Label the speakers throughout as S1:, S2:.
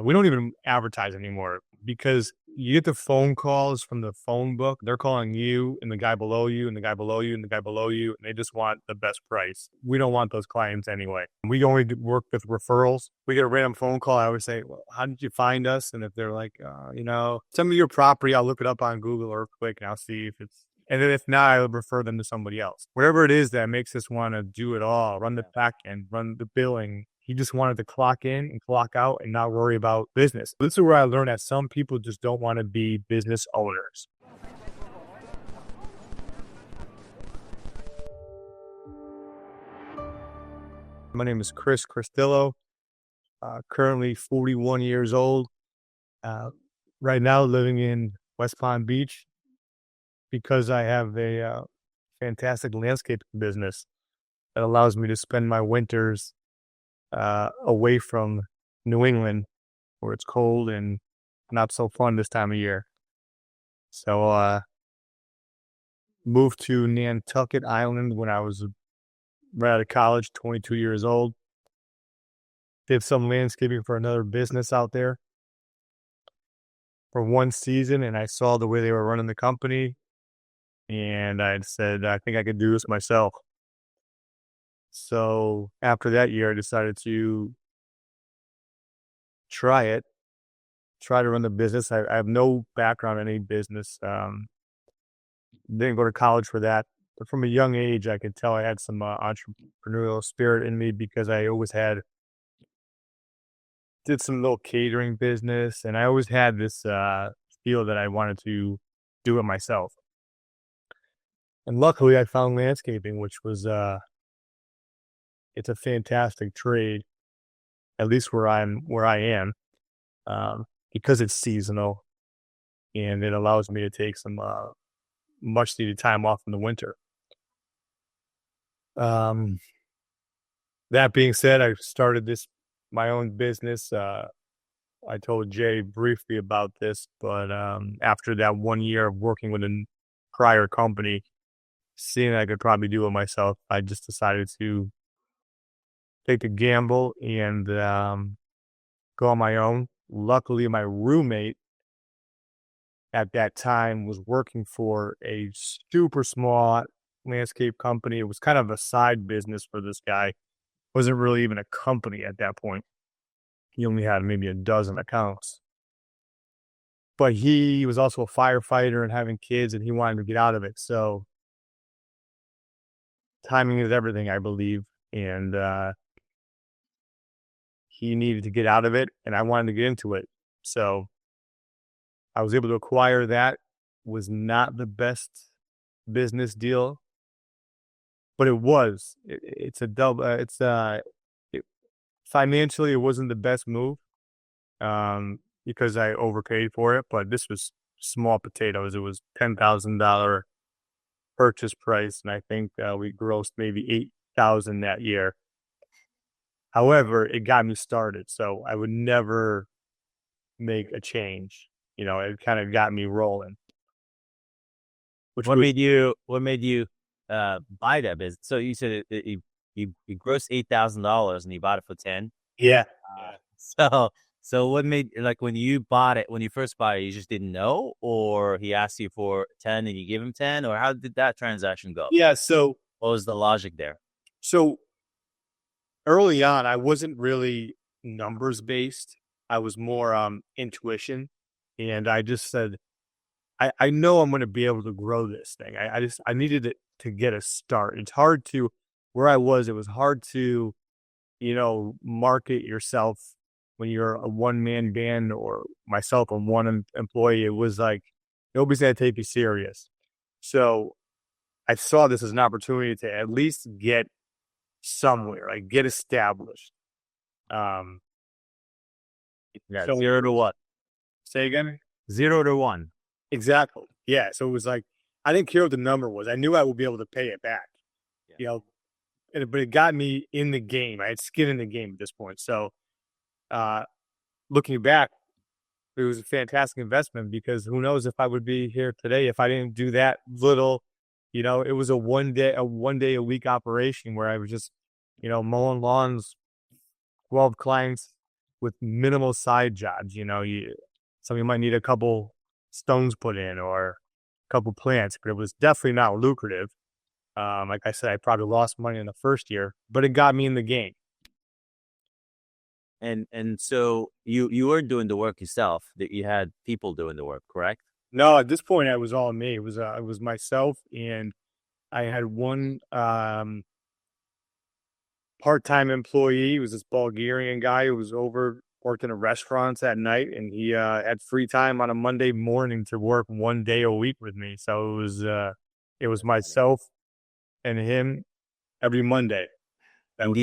S1: We don't even advertise anymore because you get the phone calls from the phone book. They're calling you and the guy below you and the guy below you and the guy below you, and they just want the best price. We don't want those clients anyway. We only work with referrals. We get a random phone call. I always say, well, how did you find us? And if they're like, some of your property, I'll look it up on Google Earthquake and I'll see if it's, and then if not, I'll refer them to somebody else. Whatever it is that makes us want to do it all, run the back end, run the billing. He just wanted to clock in and clock out and not worry about business. This is where I learned that some people just don't want to be business owners. My name is Chris Cristillo, currently 41 years old. Right now living in West Palm Beach because I have a fantastic landscape business that allows me to spend my winters away from New England, where it's cold and not so fun this time of year. So moved to Nantucket Island when I was right out of college, 22 years old. Did some landscaping for another business out there for one season, and I saw the way they were running the company, and I said, I think I could do this myself. So after that year, I decided to try to run the business. I have no background in any business. Didn't go to college for that. But from a young age, I could tell I had some entrepreneurial spirit in me because I always did some little catering business. And I always had this feel that I wanted to do it myself. And luckily, I found landscaping, which was it's a fantastic trade, at least where I am, because it's seasonal and it allows me to take some much needed time off in the winter. That being said, I started my own business. I told Jay briefly about this, but after that 1 year of working with a prior company, seeing I could probably do it myself, I just decided to take the gamble and go on my own. Luckily, my roommate at that time was working for a super small landscape company. It was kind of a side business for this guy. It wasn't really even a company at that point. He only had maybe a dozen accounts. But he was also a firefighter and having kids, and he wanted to get out of it. So timing is everything, I believe. And he needed to get out of it, and I wanted to get into it. So I was able to acquire that. Was not the best business deal, but it was. Financially, it wasn't the best move because I overpaid for it. But this was small potatoes. It was $10,000 purchase price, and I think we grossed maybe $8,000 that year. However, it got me started, so I would never make a change. It kind of got me rolling.
S2: What made you buy that business? So you said you grossed $8,000 and you bought it for 10.
S1: Yeah.
S2: So what made, like, when you first bought it, you just didn't know, or he asked you for 10 and you gave him 10, or how did that transaction go?
S1: Yeah. So
S2: what was the logic there?
S1: So early on, I wasn't really numbers based. I was more intuition. And I just said, I know I'm going to be able to grow this thing. I needed it to get a start. It's hard where I was, it was hard to, market yourself when you're a one-man band, or myself, a one employee. It was like, nobody's going to take you serious. So I saw this as an opportunity to at least get somewhere, like get established.
S2: Yeah, so 0 to what?
S1: Say again?
S2: 0 to 1.
S1: Exactly. Yeah. So it was like, I didn't care what the number was. I knew I would be able to pay it back. Yeah. But it got me in the game. I had skin in the game at this point. So looking back, it was a fantastic investment, because who knows if I would be here today if I didn't do that little, it was a one day a week operation where I was just, mowing lawns, 12 clients with minimal side jobs. Somebody might need a couple stones put in or a couple plants, but it was definitely not lucrative. Like I said, I probably lost money in the first year, but it got me in the game.
S2: And so you weren't doing the work yourself. That you had people doing the work, correct?
S1: No, at this point, it was all me. It was myself, and I had one part-time employee. He was this Bulgarian guy who was worked in restaurants at night, and he had free time on a Monday morning to work 1 day a week with me. So it was myself and him every Monday. That
S2: And
S1: was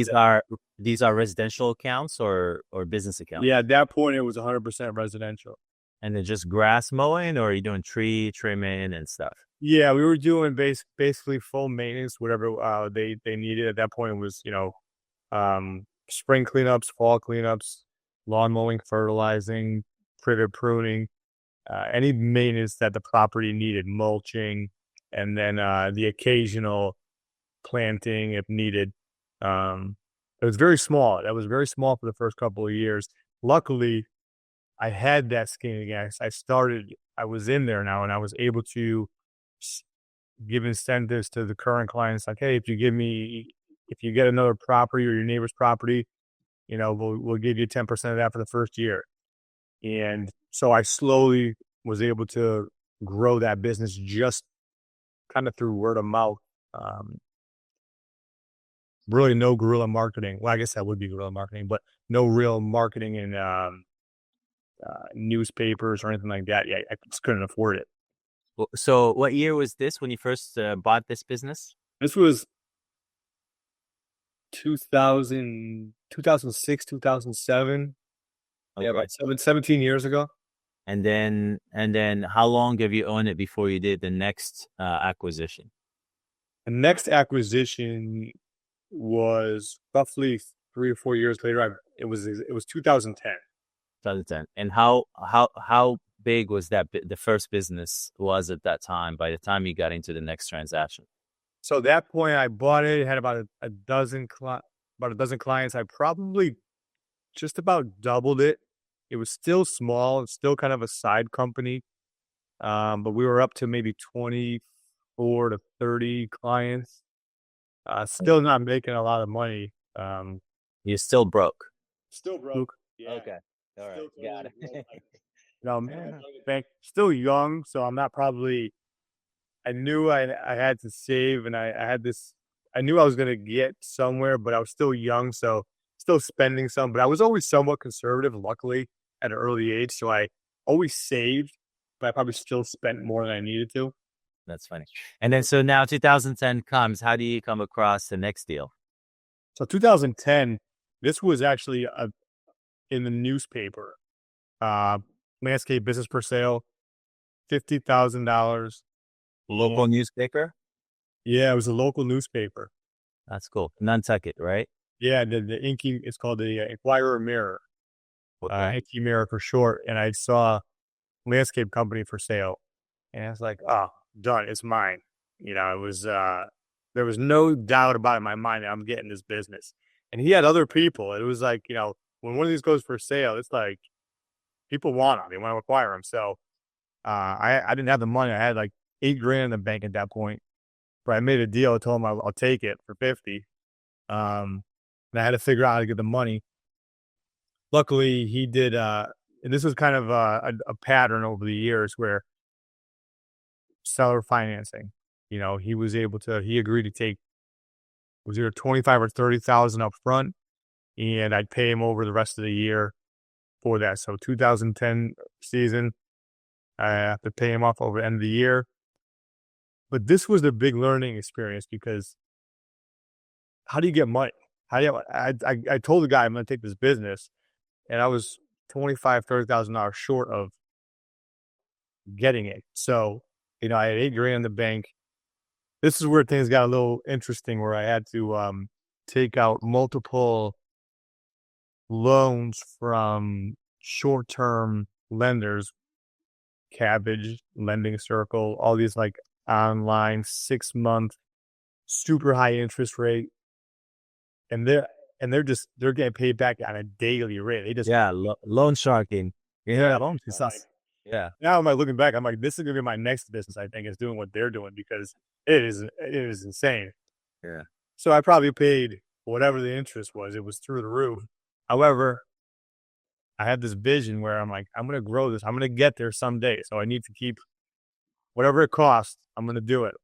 S2: these
S1: it.
S2: are residential accounts or business accounts?
S1: Yeah, at that point, it was 100% residential.
S2: And then just grass mowing, or are you doing tree trimming and stuff?
S1: Yeah, we were doing basically full maintenance, whatever they needed at that point. It was spring cleanups, fall cleanups, lawn mowing, fertilizing, privet pruning, any maintenance that the property needed, mulching, and then the occasional planting if needed. It was very small. That was very small for the first couple of years. Luckily, I had that skin again. I was in there now, and I was able to give incentives to the current clients. Like, hey, if you get another property or your neighbor's property, we'll give you 10% of that for the first year. And so I slowly was able to grow that business just kind of through word of mouth. Um, really no guerrilla marketing. Well, I guess that would be guerrilla marketing, but no real marketing in newspapers or anything like that. Yeah, I just couldn't afford it.
S2: So what year was this when you first bought this business?
S1: This was 2006, 2007. Yeah,
S2: Okay.
S1: about 17 years ago.
S2: And then how long have you owned it before you did the next acquisition?
S1: The next acquisition was roughly 3 or 4 years later. It was 2010.
S2: 2010. And how big was the first business was at that time by the time you got into the next transaction?
S1: So at that point, I bought it. It had about about a dozen clients. I probably just about doubled it. It was still small. It's still kind of a side company, but we were up to maybe 24 to 30 clients. Still not making a lot of money.
S2: You're still broke.
S1: Still broke. Yeah.
S2: Okay. All right.
S1: Still
S2: Got
S1: totally broke.
S2: it.
S1: Bank still young, so I'm not probably. I knew I had to save, and I had this. I knew I was gonna get somewhere, but I was still young, so still spending some. But I was always somewhat conservative, luckily, at an early age, so I always saved, but I probably still spent more than I needed to.
S2: That's funny. And then so now 2010 comes. How do you come across the next deal?
S1: So 2010, this was actually in the newspaper. Uh, Landscape business for sale, $50,000.
S2: Local newspaper?
S1: Yeah, it was a local newspaper.
S2: That's cool. Nantucket, right?
S1: Yeah, the Inky, it's called the Inquirer Mirror,
S2: Okay.
S1: Inky Mirror for short. And I saw landscape company for sale, and I was like, oh, done, it's mine. It was there was no doubt about it in my mind that I'm getting this business. And he had other people. It was like, when one of these goes for sale, it's like people want them, they want to acquire them. So I didn't have the money. I had like 8 grand in the bank at that point, but I made a deal. I told him I'll take it for 50. And I had to figure out how to get the money. Luckily, he did. And this was kind of a pattern over the years where seller financing. He was able to. He agreed to take, was either 25 or 30,000 up front, and I'd pay him over the rest of the year for that. So 2010 season, I have to pay him off over the end of the year. But this was a big learning experience because how do you get money? I told the guy I'm going to take this business, and I was $25,000-$30,000 short of getting it. So, I had 8 grand in the bank. This is where things got a little interesting, where I had to take out multiple loans from short-term lenders, Cabbage, Lending Circle, all these like online 6-month, super high interest rate. And and they're getting paid back on a daily rate. They just
S2: Yeah, loan sharking. Yeah,
S1: yeah,
S2: loan
S1: like
S2: Yeah.
S1: now am I looking back, I'm like, this is gonna be my next business, I think, is doing what they're doing because it is insane.
S2: Yeah.
S1: So I probably paid whatever the interest was. It was through the roof. However, I had this vision where I'm like, I'm gonna grow this. I'm gonna get there someday. So I need to keep whatever it costs. I'm gonna do it.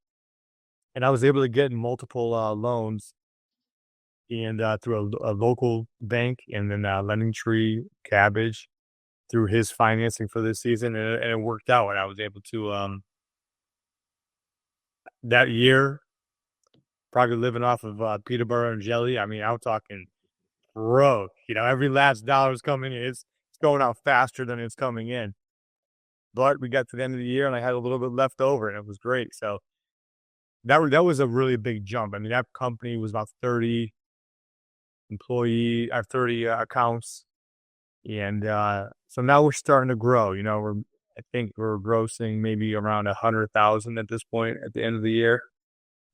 S1: And I was able to get multiple loans and through a local bank and then Lending Tree Cabbage through his financing for this season, and it worked out. And I was able to that year probably living off of peanut butter and jelly. I mean, I'm talking broke. Every last dollar is coming in. It's going out faster than it's coming in. But we got to the end of the year, and I had a little bit left over, and it was great. So that was a really big jump. I mean, that company was about 30 or 30 accounts, and so now we're starting to grow. I think we're grossing maybe around 100,000 at this point at the end of the year.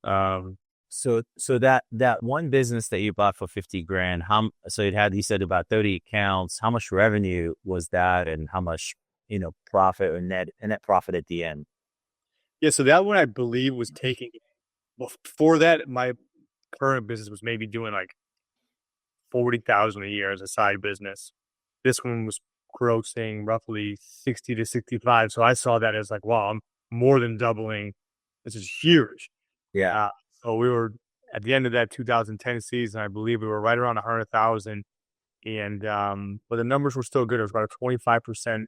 S1: Um,
S2: So that one business that you bought for 50 grand, so you said about 30 accounts. How much revenue was that, and how much, profit or net profit at the end?
S1: yeah, so that one I believe was taking. Well, before that, my current business was maybe doing like 40,000 a year as a side business. This one was grossing roughly 60 to 65. So I saw that as like, wow, I'm more than doubling. This is huge.
S2: Yeah.
S1: Uh, so we were at the end of that 2010 season, I believe we were right around 100,000. And but the numbers were still good. It was about a 25%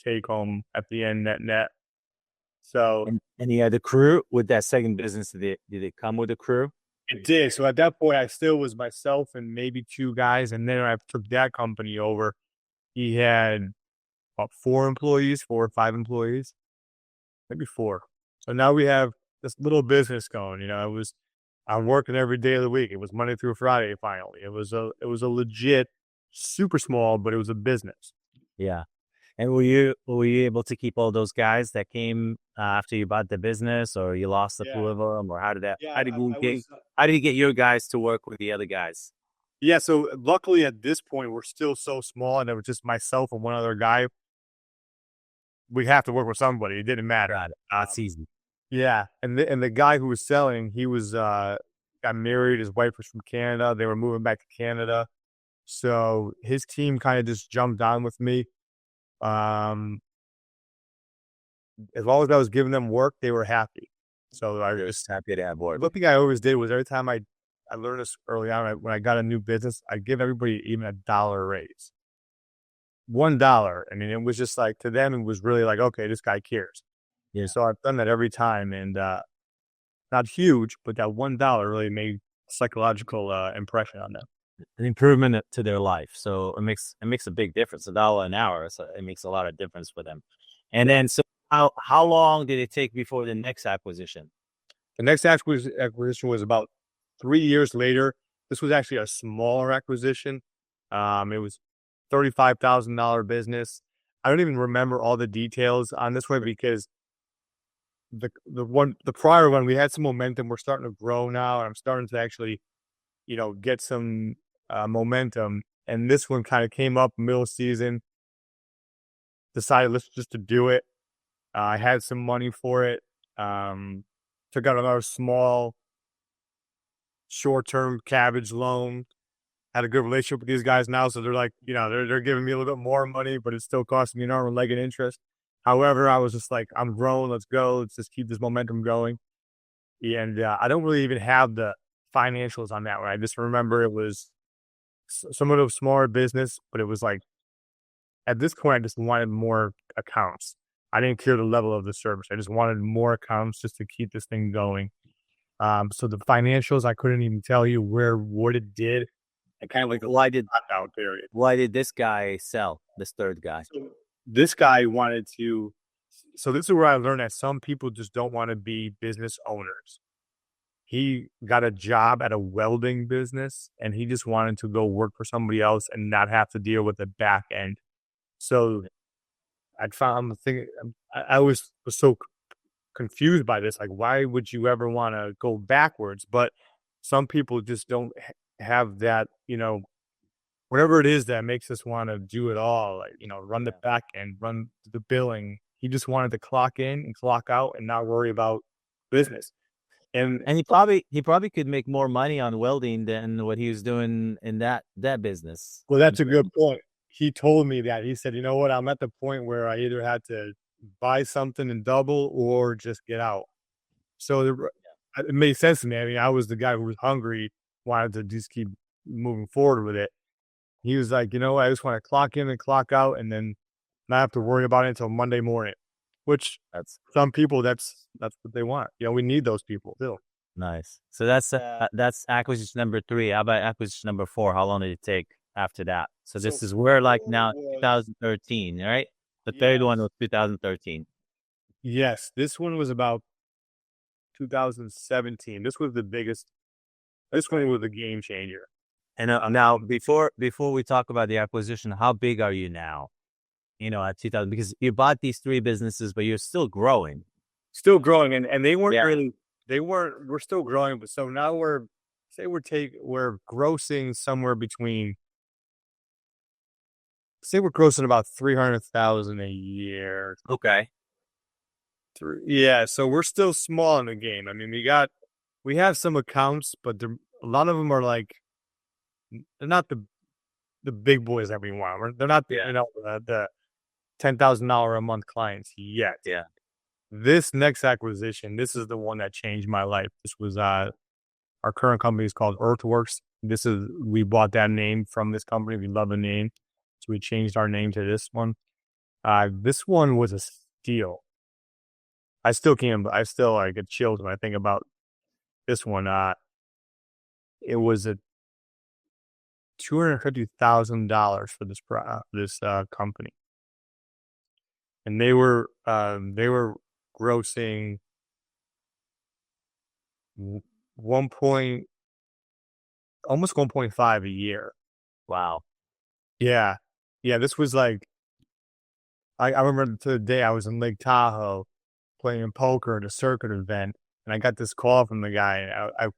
S1: take home at the end net. So
S2: And you had the crew with that second business. Did it come with a crew?
S1: it did. So at that point, I still was myself and maybe two guys. And then I took that company over. He had about 4 or 5 employees, maybe 4. So now we have this little business going. I'm working every day of the week. It was Monday through Friday. Finally, it was a legit, super small, but it was a business.
S2: Yeah. And were you able to keep all those guys that came after you bought the business, or you lost a few
S1: Yeah,
S2: of them, or
S1: yeah.
S2: how did you
S1: I
S2: get
S1: was.
S2: how did you get your guys to work with the other guys?
S1: Yeah. So luckily, at this point, we're still so small, and it was just myself and one other guy. We have to work with somebody. It didn't matter.
S2: Got it. That's easy.
S1: Yeah, and the guy who was selling, he was got married. His wife was from Canada. They were moving back to Canada, so his team kind of just jumped on with me. Um, as long as I was giving them work, they were happy. So I
S2: Just
S1: just
S2: happy to have board.
S1: one thing I always did was every time I learned this early on when I got a new business, I'd give everybody even a dollar raise, $1. I mean, it was just like to them, it was really like, okay, this guy cares.
S2: Yeah.
S1: So I've done that every time, and not huge, but that $1 really made a psychological impression on them.
S2: An improvement to their life. So it makes a big difference. $1 an hour. So it makes a lot of difference for them. And then, so how long did it take before the next acquisition?
S1: The next acquisition was about 3 years later. This was actually a smaller acquisition. It was $35,000 business. I don't even remember all the details on this one because the prior one we had some momentum. We're starting to grow now, and I'm starting to actually get some momentum. And this one kind of came up middle season. Decided let's just to do it. I had some money for it. Took out another small, short-term cabbage loan. Had a good relationship with these guys now, so they're like, they're giving me a little bit more money, but it's still costing me an arm and leg in interest. However, I was just like, I'm growing. Let's go. Let's just keep this momentum going. And I don't really even have the financials on that one. I just remember it was somewhat of a smaller business, but it was like at this point, I just wanted more accounts. I didn't care the level of the service. I just wanted more accounts just to keep this thing going. So the financials, I couldn't even tell you what it did. I kind of like
S2: Why did
S1: out period.
S2: why did this guy sell? This third guy?
S1: So this guy wanted to. So this is where I learned that some people just don't want to be business owners. He got a job at a welding business, and he just wanted to go work for somebody else and not have to deal with the back end. So I'm thinking, I always was so confused by this. Like, why would you ever want to go backwards? But some people just don't. have that, whatever it is that makes us want to do it all, like, run the
S2: Yeah.
S1: back end, run the billing. He just wanted to clock in and clock out and not worry about business. And
S2: And he probably could make more money on welding than what he was doing in that business.
S1: well, that's a good point. He told me that. He said, you know what? I'm at the point where I either had to buy something and double or just get out. So it made sense to me. I mean, I was the guy who was hungry, wanted to just keep moving forward with it. He was like, you know what? I just want to clock in and clock out and then not have to worry about it until Monday morning, which
S2: That's
S1: some people, that's what they want. We need those people too.
S2: nice. So that's acquisition number 3. How about acquisition number 4? How long did it take after that? So
S1: So
S2: this is we're like now
S1: was
S2: 2013, right? The third one
S1: yes,
S2: was 2013.
S1: yes. This one was about 2017. This was the biggest. This one was a game changer.
S2: And now before we talk about the acquisition, how big are you now? At 2000, because you bought these 3 businesses, but you're still growing.
S1: Still growing, and they weren't
S2: Yeah.
S1: really. They weren't. We're still growing, but so now we're grossing somewhere between. Say we're grossing about 300,000 a year.
S2: Okay.
S1: Yeah, so we're still small in the game. I mean, we have some accounts, but a lot of them are like they're not the big boys that we want. They're not
S2: Yeah.
S1: the $10,000 a month clients yet.
S2: Yeah.
S1: This next acquisition, this is the one that changed my life. This was our current company is called Earthworks. We bought that name from this company. We love the name, so we changed our name to this one. This one was a steal. I still like get chills when I think about this one. It was a $250,000 for this company, and they were grossing 1 point, almost 1.5 a year.
S2: Wow.
S1: Yeah, yeah. This was like I remember to the day I was in Lake Tahoe playing poker at a circuit event, and I got this call from the guy. And I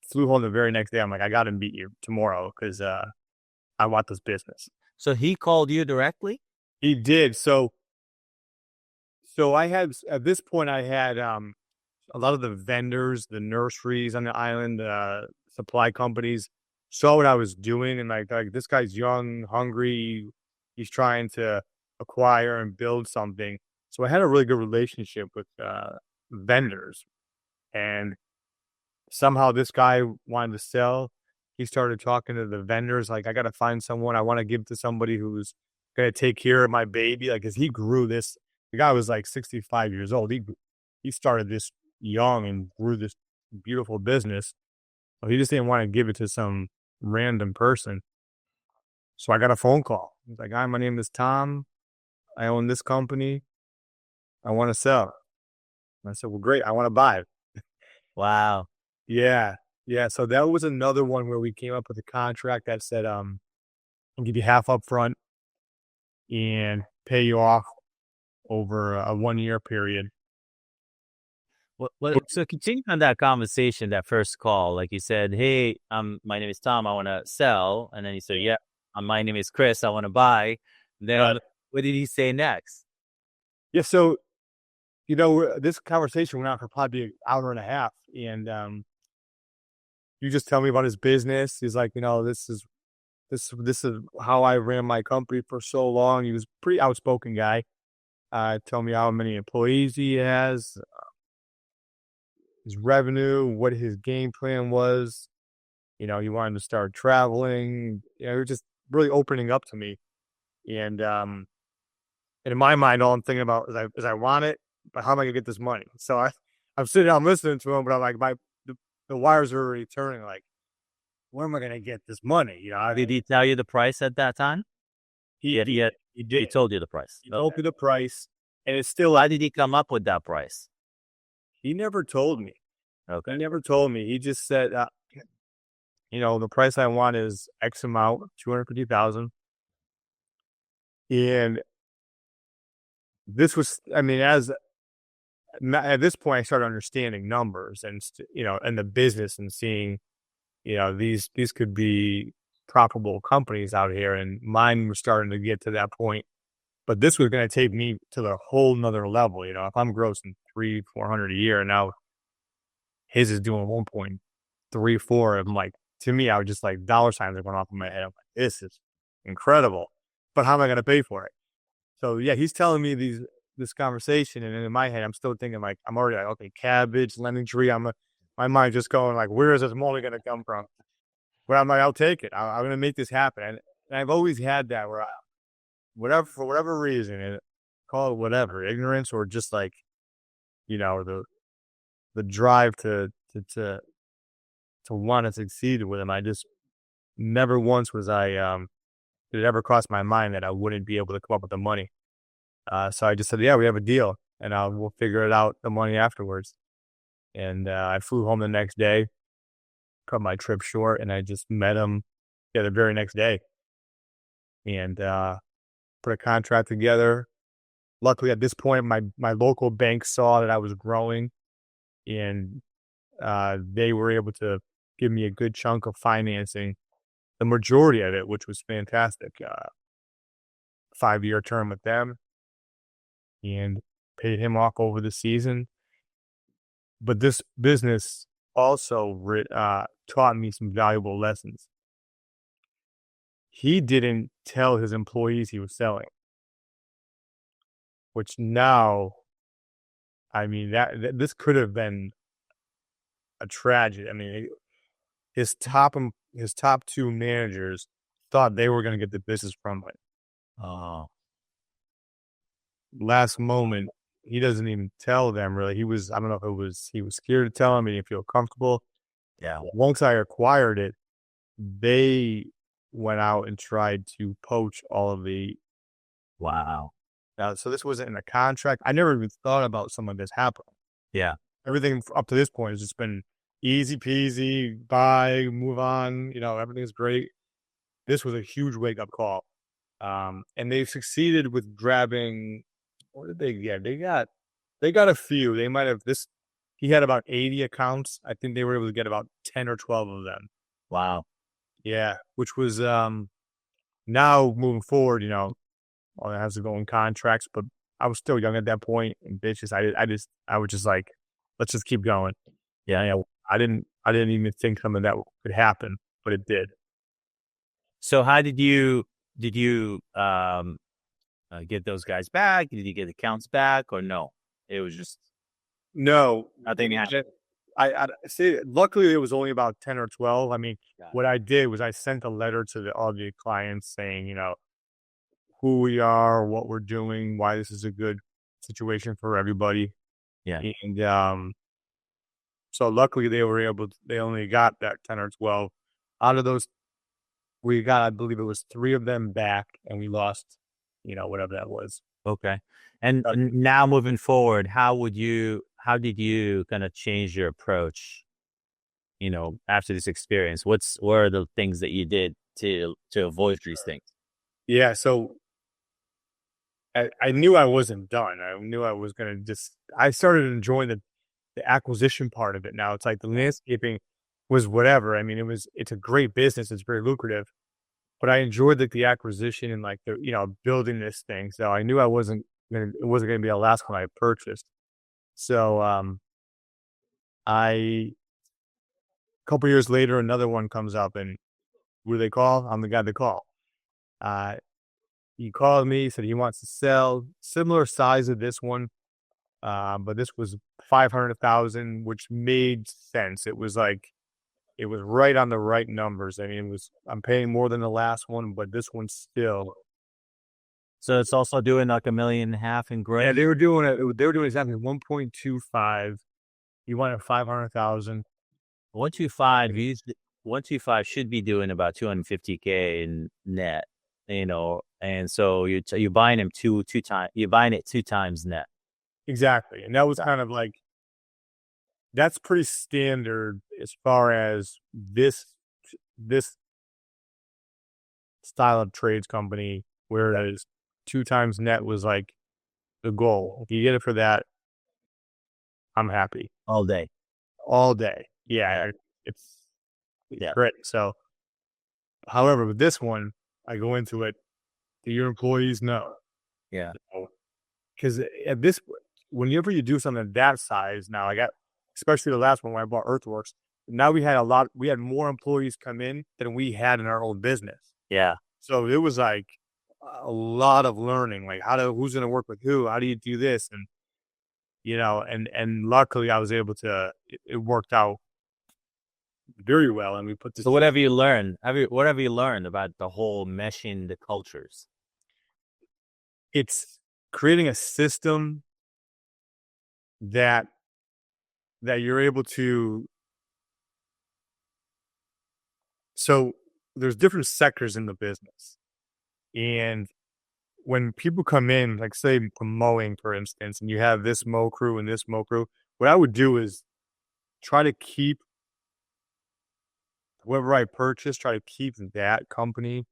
S1: flew home the very next day. I'm like, I got to meet you tomorrow because I want this business.
S2: So he called you directly?
S1: He did. So I had at this point I had a lot of the vendors, the nurseries on the island, supply companies saw what I was doing and like this guy's young, hungry, he's trying to acquire and build something. So I had a really good relationship with vendors, and somehow this guy wanted to sell. He started talking to the vendors like, I got to find someone. I want to give to somebody who's going to take care of my baby. Like, cause he grew this. The guy was like 65 years old. He started this young and grew this beautiful business. So he just didn't want to give it to some random person. So I got a phone call. He's like, hi, my name is Tom. I own this company. I want to sell. And I said, well, great. I want to buy it.
S2: Wow.
S1: Yeah. Yeah. So that was another one where we came up with a contract that said, I'll give you half up front and pay you off over a 1 year period.
S2: So continuing on that conversation, that first call, like you said, hey, my name is Tom, I want to sell. And then you said, yeah, my name is Chris, I want to buy. Then what did he say next?
S1: Yeah. So, this conversation went on for probably an hour and a half. And you just tell me about his business. He's like, this is how I ran my company for so long. He was a pretty outspoken guy. Tell me how many employees he has, his revenue, what his game plan was. He wanted to start traveling. He was just really opening up to me. And in my mind, all I'm thinking about is I want it, but how am I gonna get this money? So I'm sitting, I'm listening to him, but I'm like, the wires are already turning. Like, where am I gonna get this money?
S2: Did he tell you the price at that time?
S1: He did. He did.
S2: He told you the price.
S1: He told me the price, and it's still.
S2: How did he come up with that price?
S1: He never told me.
S2: Okay.
S1: He never told me. He just said, the price I want is X amount, 250,000. And this was, I mean, at this point, I started understanding numbers and, and the business and seeing these could be profitable companies out here, and mine was starting to get to that point. But this was going to take me to the whole nother level. If I'm grossing 300-400 a year, now his is doing 1.34. I'm like, to me, I was just like dollar signs are going off in my head. I'm like, this is incredible. But how am I going to pay for it? So yeah, he's telling me this conversation, and in my head, I'm still thinking like I'm already like, okay, cabbage, lemon tree. My mind just going like, where is this money going to come from? But I'm like, I'll take it. I'm going to make this happen. And I've always had that where for whatever reason, call it whatever, ignorance or just like the drive to want to succeed with him. I just never once did it ever cross my mind that I wouldn't be able to come up with the money. So I just said, yeah, we have a deal, and we'll figure it out, the money afterwards. And I flew home the next day, cut my trip short, and I just met him the very next day, and put a contract together. Luckily, at this point, my local bank saw that I was growing, and they were able to give me a good chunk of financing, the majority of it, which was fantastic. 5-year term with them, and paid him off over the season. But this business also taught me some valuable lessons. He didn't tell his employees he was selling, which now, I mean, this could have been a tragedy. I mean, his top two managers thought they were going to get the business from it.
S2: Oh,
S1: Last moment, he doesn't even tell them really. I don't know if he was scared to tell them, he didn't feel comfortable.
S2: yeah.
S1: Once I acquired it, they went out and tried to poach all of the.
S2: Wow.
S1: So this wasn't in a contract. I never even thought about some of this happening.
S2: Yeah.
S1: Everything up to this point has just been easy peasy, buy, move on. Everything's great. This was a huge wake up call. And they succeeded with grabbing. What did they get? They got a few. They might have this. He had about 80 accounts. I think they were able to get about 10 or 12 of them.
S2: Wow.
S1: Yeah, which was now moving forward, all that has to go in contracts. But I was still young at that point, and bitches, I was just like, let's just keep going.
S2: Yeah. Yeah.
S1: I didn't even think something that could happen, but it did.
S2: So how did you get those guys back? Did you get accounts back or no? It was just
S1: No,
S2: nothing happened.
S1: I say. Luckily, it was only about 10 or 12. I mean,
S2: Got it.
S1: what I did was I sent a letter to all the clients saying, who we are, what we're doing, why this is a good situation for everybody.
S2: Yeah.
S1: And so luckily they only got that 10 or 12. Out of those, we got, I believe it was 3 of them back, and we lost, whatever that was.
S2: Okay. And now moving forward, how did you kind of change your approach, after this experience? What are the things that you did to avoid these things?
S1: Yeah. So I knew I wasn't done. I knew I was going to I started enjoying the acquisition part of it. Now it's like the landscaping was whatever. I mean, it's a great business. It's very lucrative, but I enjoyed the acquisition and like building this thing. So I knew it wasn't going to be the last one I purchased. So, a couple years later, another one comes up, and who do they call? I'm the guy they call. He called me, said he wants to sell, similar size of this one, but this was 500,000, which made sense. It was right on the right numbers. I mean, I'm paying more than the last one, but this one's still.
S2: So it's also doing like $1.5 million in gross.
S1: Yeah, they were doing it. They were doing exactly 1.25. He wanted 500,000.
S2: 125 should be doing about 250K in net, and so you're buying him two times. You're buying it 2 times net.
S1: Exactly, and that was kind of like, that's pretty standard as far as this style of trades company, where it is 2 times net was like the goal. If you get it for that, I'm happy
S2: All day.
S1: all day. Yeah, it's
S2: Yeah.
S1: great. So, however, with this one, I go into it. Do your employees know?
S2: Yeah.
S1: Because at this, whenever you do something that size, now I got, especially the last one when I bought Earthworks. Now we had more employees come in than we had in our old business.
S2: Yeah.
S1: So it was like a lot of learning, like who's going to work with who, how do you do this, and and luckily I was able to. It worked out very well, and we put this.
S2: So what have you learned? What have you learned about the whole meshing the cultures?
S1: It's creating a system that you're able to. So there's different sectors in the business, and when people come in, like say mowing, for instance, and you have this mow crew and this mow crew, what I would do is try to keep whoever I purchase, try to keep that company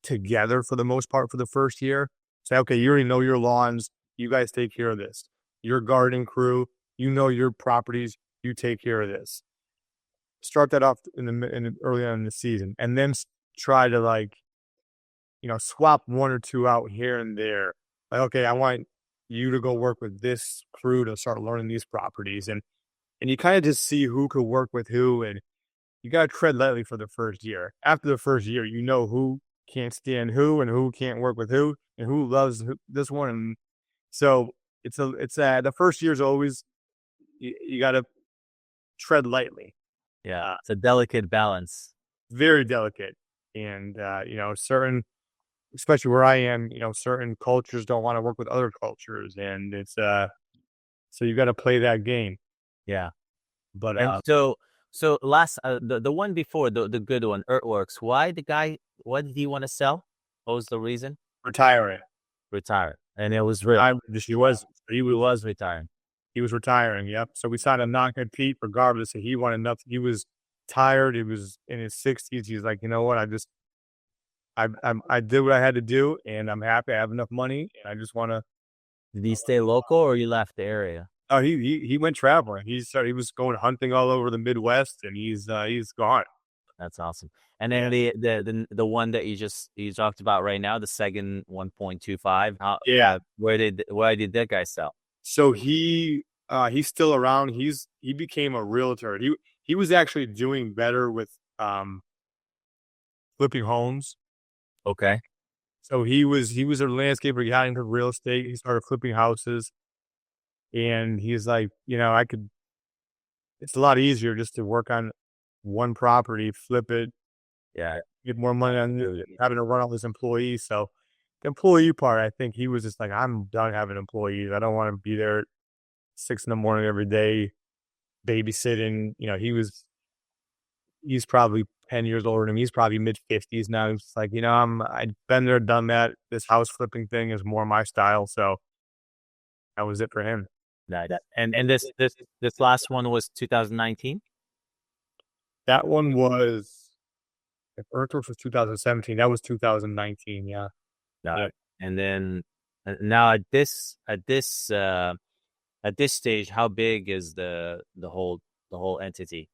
S1: together for the most part for the first year. Say, okay, you already know your lawns, you guys take care of this. Your garden crew, you know your properties, you take care of this. Start that off early on in the season, and then try to swap one or two out here and there. Like, okay, I want you to go work with this crew to start learning these properties, and you kind of just see who could work with who, and you got to tread lightly for the first year. After the first year, you know who can't stand who and who can't work with who and who loves this one. And so the first year is always, you got to tread lightly.
S2: Yeah. It's a delicate balance.
S1: Very delicate. And, especially where I am, certain cultures don't want to work with other cultures. And so you got to play that game.
S2: Yeah.
S1: But,
S2: And so last the one before the good one, Earthworks. Why did he want to sell? What was the reason?
S1: retiring.
S2: Retire. And it was real.
S1: He
S2: Was retiring.
S1: He was retiring. Yep. So we signed a non-compete regardless. He wanted nothing. He was tired. He was in his 60s. He's like, you know what? I did what I had to do, and I'm happy. I have enough money, and I just want to.
S2: Did he stay local or you left the area?
S1: Oh, he went traveling. He was going hunting all over the Midwest, and he's gone.
S2: That's awesome. And then the one that you talked about right now, the second 1.25.
S1: Yeah.
S2: Where did that guy sell?
S1: So he's still around. He became a realtor. He was actually doing better with flipping homes.
S2: Okay.
S1: So he was a landscaper. He got into real estate. He started flipping houses, and he's like, it's a lot easier just to work on one property, flip it,
S2: Yeah.
S1: get more money on it, having to run all his employees. So the employee part, I think he was just like, I'm done having employees. I don't want to be there at 6 in the morning every day, babysitting. He's probably 10 years older than me. He's probably mid-50s now. He's like, I've been there, done that. This house flipping thing is more my style. So that was it for him.
S2: Nice. And this last one was 2019.
S1: That one was, if Earthworks was 2017, that was 2019. Yeah.
S2: Yeah. And then now at this stage, how big is the whole entity?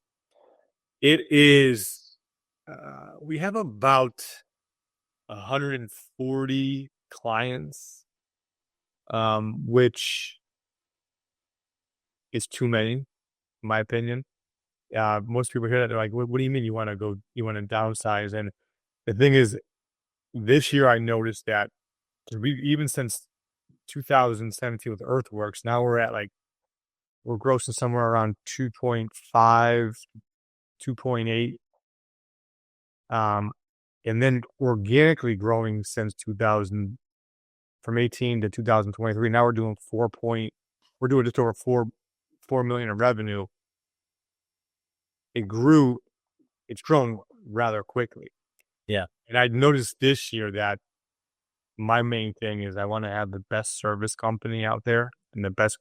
S1: It is, we have about 140 clients, which is too many, in my opinion. Most people hear that, they're like, what do you mean you want to downsize? And the thing is, this year I noticed that even since 2017 with Earthworks, now we're grossing somewhere around 2.5, 2.8. And then organically growing since 2000, from 18 to 2023. Now we're doing we're doing just over 4 million in revenue. It's grown rather quickly.
S2: Yeah.
S1: And I noticed this year that my main thing is I want to have the best service company out there and the best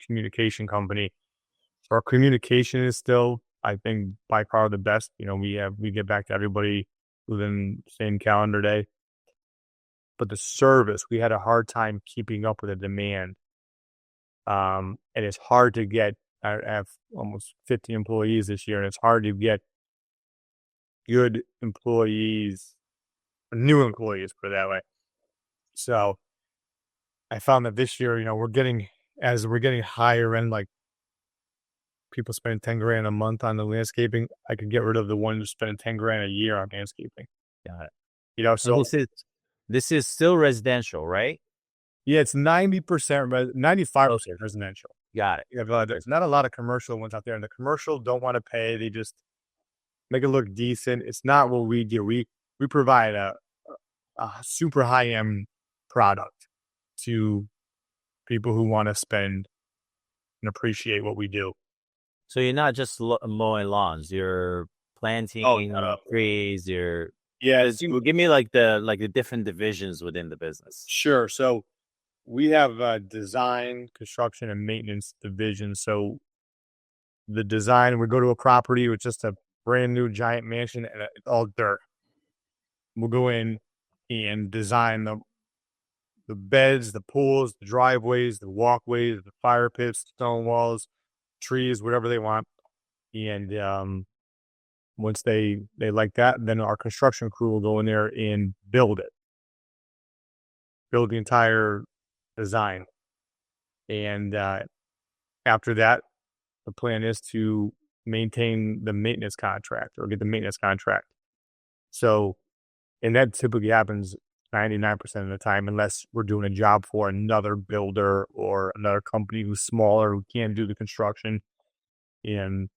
S1: communication company. So our communication is still, I think, by far the best. We get back to everybody within the same calendar day. But the service, we had a hard time keeping up with the demand. And it's hard to get. I have almost 50 employees this year, and it's hard to get good employees, new employees, put it that way. So I found that this year, as we're getting higher end, like people spending 10 grand a month on the landscaping, I could get rid of the ones spending 10 grand a year on landscaping.
S2: Got it.
S1: So
S2: And this is still residential, right?
S1: yeah, it's 90%, 95%
S2: Okay.
S1: residential.
S2: Got it.
S1: Yeah, but there's not a lot of commercial ones out there, and the commercial don't want to pay. They just make it look decent. It's not what we do. We provide a super high end product to people who want to spend and appreciate what we do.
S2: So you're not just mowing lawns, you're
S1: Oh,
S2: planting trees, you're
S1: yeah.
S2: give me like the different divisions within the business.
S1: Sure. So we have a design, construction, and maintenance division. So the design, we go to a property with just a brand new giant mansion and it's all dirt. We'll go in and design the beds, the pools, the driveways, the walkways, the fire pits, stone walls, trees, whatever they want. And once they like that, then our construction crew will go in there and build the entire design. And after that, the plan is to maintain the maintenance contract or get the maintenance contract. So, and that typically happens 99% of the time, unless we're doing a job for another builder or another company who's smaller who can't do the construction. And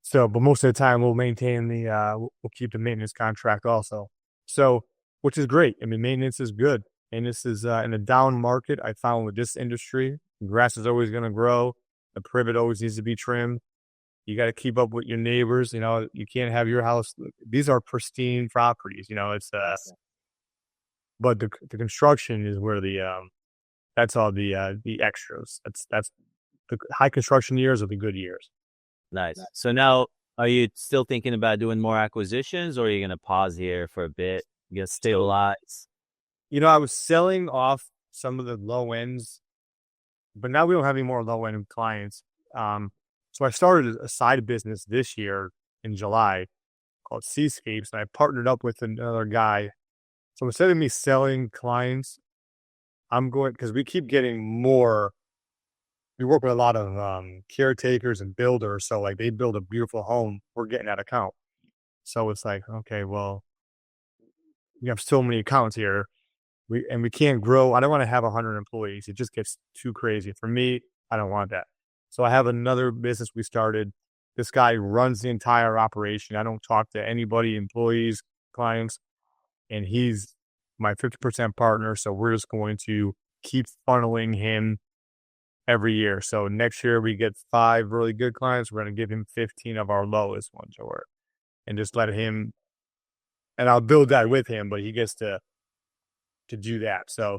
S1: so, but most of the time we'll maintain we'll keep the maintenance contract also. So, which is great. I mean, maintenance is good. And this is in a down market. I found with this industry, grass is always going to grow. The privet always needs to be trimmed. You got to keep up with your neighbors. You can't have your house. These are pristine properties. It's but the construction is where that's all the extras. That's the high construction years are the good years.
S2: Nice. So now, are you still thinking about doing more acquisitions, or are you going to pause here for a bit, get stabilize?
S1: I was selling off some of the low ends, but now we don't have any more low end clients. So I started a side business this year in July called Seascapes, and I partnered up with another guy. So instead of me selling clients, I'm going because we keep getting more. We work with a lot of caretakers and builders, so like they build a beautiful home, we're getting that account. So it's like, okay, well, we have so many accounts here. We can't grow. I don't want to have 100 employees. It just gets too crazy. For me, I don't want that. So I have another business we started. This guy runs the entire operation. I don't talk to anybody, employees, clients, and he's my 50% partner. So we're just going to keep funneling him every year. So next year we get 5 really good clients. We're going to give him 15 of our lowest ones or and just let him, and I'll build that with him, but he gets to do that. So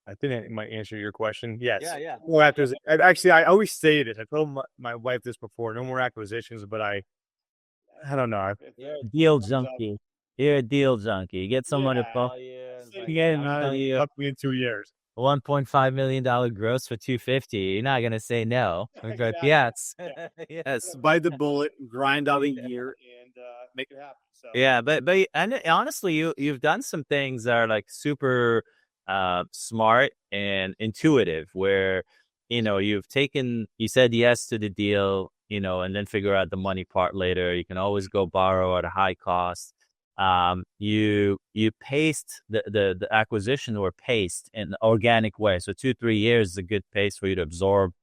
S1: I think that might answer your question. Yes.
S2: Yeah.
S1: Well, actually, I always say this. I told my wife this before. No more acquisitions, but I don't know.
S2: You're a deal junkie. You're a deal junkie. You get someone to call you.
S1: Up me in 2 years.
S2: $1.5 million gross for 250. You're not gonna say no. But yes, yes.
S1: Bite the bullet, grind out a year, and make it happen. So
S2: Yeah, but and honestly, you've done some things that are like super smart and intuitive, where you said yes to the deal, and then figure out the money part later. You can always go borrow at a high cost. You paced the acquisition, or paced in an organic way. So 2-3 years is a good pace for you to absorb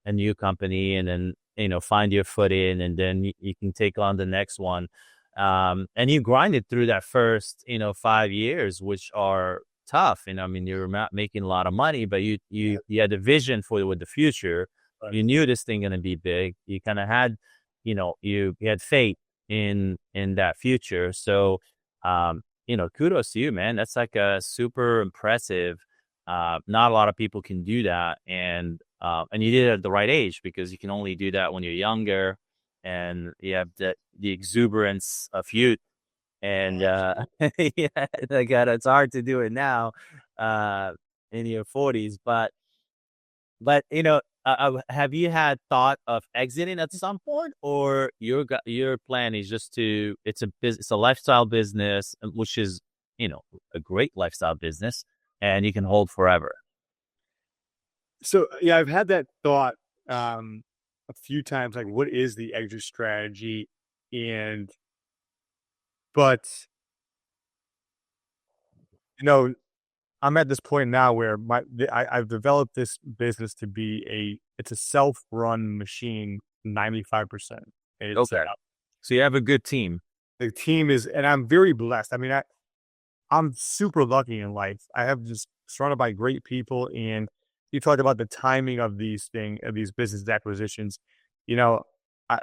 S2: a new company, and then find your footing, and then you can take on the next one. And you grinded through that first 5 years, which are tough. And I mean, you're not making a lot of money, but you had a vision for with the future.
S1: Right.
S2: You knew this thing gonna be big. You kind of had, you had faith in that future. So, kudos to you, man. That's like a super impressive. Not a lot of people can do that, and you did it at the right age, because you can only do that when you're younger, and you have the exuberance of youth. And yeah, it's hard to do it now, in your 40s. But But have you had thought of exiting at some point, or your plan is just to it's a lifestyle business, which is a great lifestyle business, and you can hold forever.
S1: So yeah, I've had that thought a few times, like what is the exit strategy? And but you know, I'm at this point now where I've developed this business to be it's a self-run machine 95%. It's
S2: Okay, so you have a good team.
S1: the team is, and I'm very blessed. I mean, I'm super lucky in life. I have just surrounded by great people, and you talked about the timing of these business acquisitions. You know, I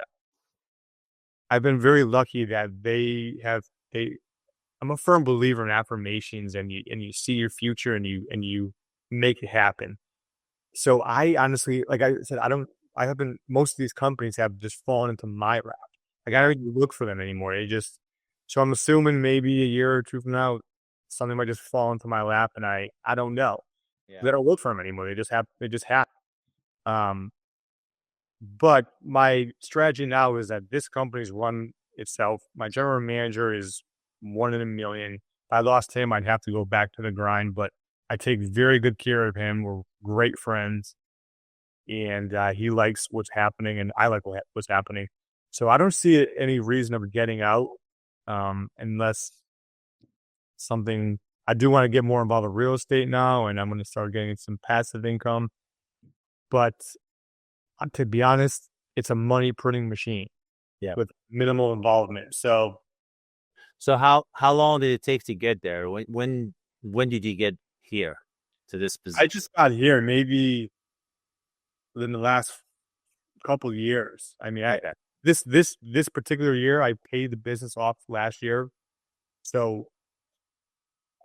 S1: I've been very lucky that they. I'm a firm believer in affirmations, and you see your future, and you make it happen. So I honestly, like I said, I haven't. Most of these companies have just fallen into my lap. Like I don't even look for them anymore. They just. So I'm assuming maybe a year or two from now, something might just fall into my lap, and I don't know.
S2: Yeah.
S1: They don't look for them anymore. They just happen. Um, but my strategy now is that this company's run itself. My general manager is one in a million. If I lost him, I'd have to go back to the grind, but I take very good care of him. We're great friends, and he likes what's happening, and I like what's happening. So I don't see any reason of getting out, unless something. I do want to get more involved in real estate now, and I'm going to start getting some passive income. But to be honest, it's a money printing machine
S2: Yeah.
S1: with minimal involvement. So
S2: So how long did it take to get there? When did you get here to this
S1: I
S2: position?
S1: just got here maybe within the last couple of years. I mean,
S2: Okay.
S1: this particular year, I paid the business off last year. So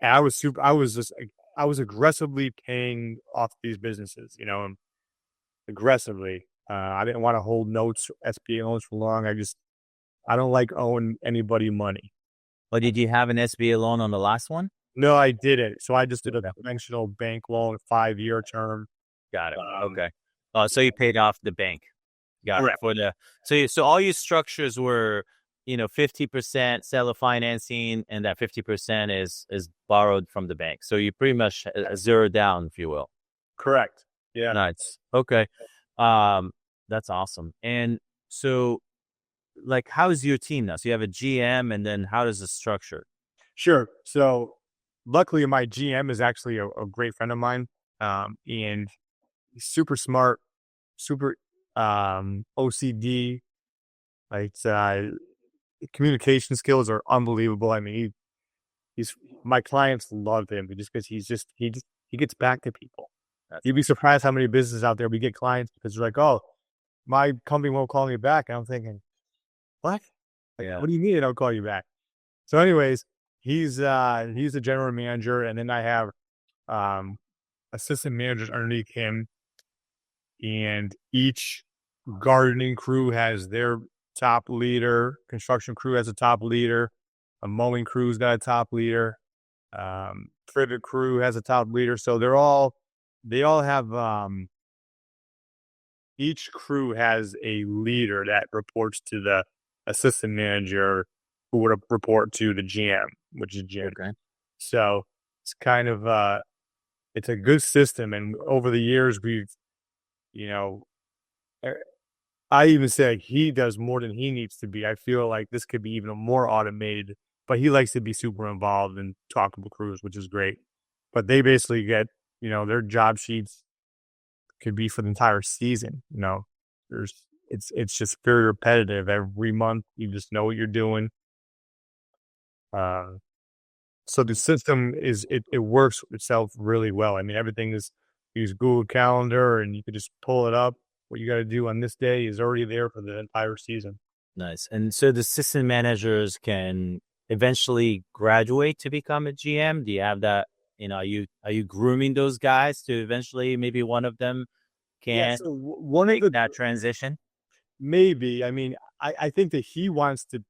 S1: I was super. I was just I was aggressively paying off these businesses. Aggressively. I didn't want to hold notes, SBA loans for long. I don't like owing anybody money.
S2: Or did you have an SBA loan on the last one?
S1: No, I didn't. So I just did a
S2: Okay.
S1: conventional bank loan, 5-year term.
S2: Got it.
S1: Um,
S2: Okay. So you paid off the bank. Got it.
S1: correct.
S2: So all your structures were, 50% seller financing, and that 50% is borrowed from the bank. So you pretty much zero down, if you will.
S1: Correct. Yeah.
S2: Nice. Okay. Um, that's awesome. And so, like, how's your team now? So you have a GM, and then how does it structure?
S1: Sure. So luckily, my GM is actually a great friend of mine, and he's super smart, super OCD. Like communication skills are unbelievable. I mean, he's my clients love him just because he gets back to people.
S2: That's
S1: You'd be surprised how many businesses out there we get clients because they're like, "Oh, my company won't call me back." And I'm thinking, "What? Like,
S2: yeah.
S1: what do you mean they don't call you back?" So, anyways, he's the general manager, and then I have um assistant managers underneath him, and each gardening crew has their top leader, construction crew has a top leader, a mowing crew's got a top leader, privet crew has a top leader. So they all have each crew has a leader that reports to the assistant manager who would report to the GM, which is Jim.
S2: Okay.
S1: So it's kind of it's a good system, and over the years you know eh, I even say like, he does more than he needs to be. I feel like this could be even more automated, but he likes to be super involved in talkable crews, which is great. But they basically get, their job sheets could be for the entire season. There's it's just very repetitive. Every month you just know what you're doing. Uh, so the system it works itself really well. I mean, everything is use Google Calendar, and you could just pull it up. What you got to do on this day is already there for the entire season.
S2: Nice. And so the assistant managers can eventually graduate to become a GM. Do you have that? Are you grooming those guys to eventually maybe one of them
S1: Yeah.
S2: can
S1: So one of
S2: make
S1: the
S2: that transition?
S1: maybe, I mean, I think that he wants to.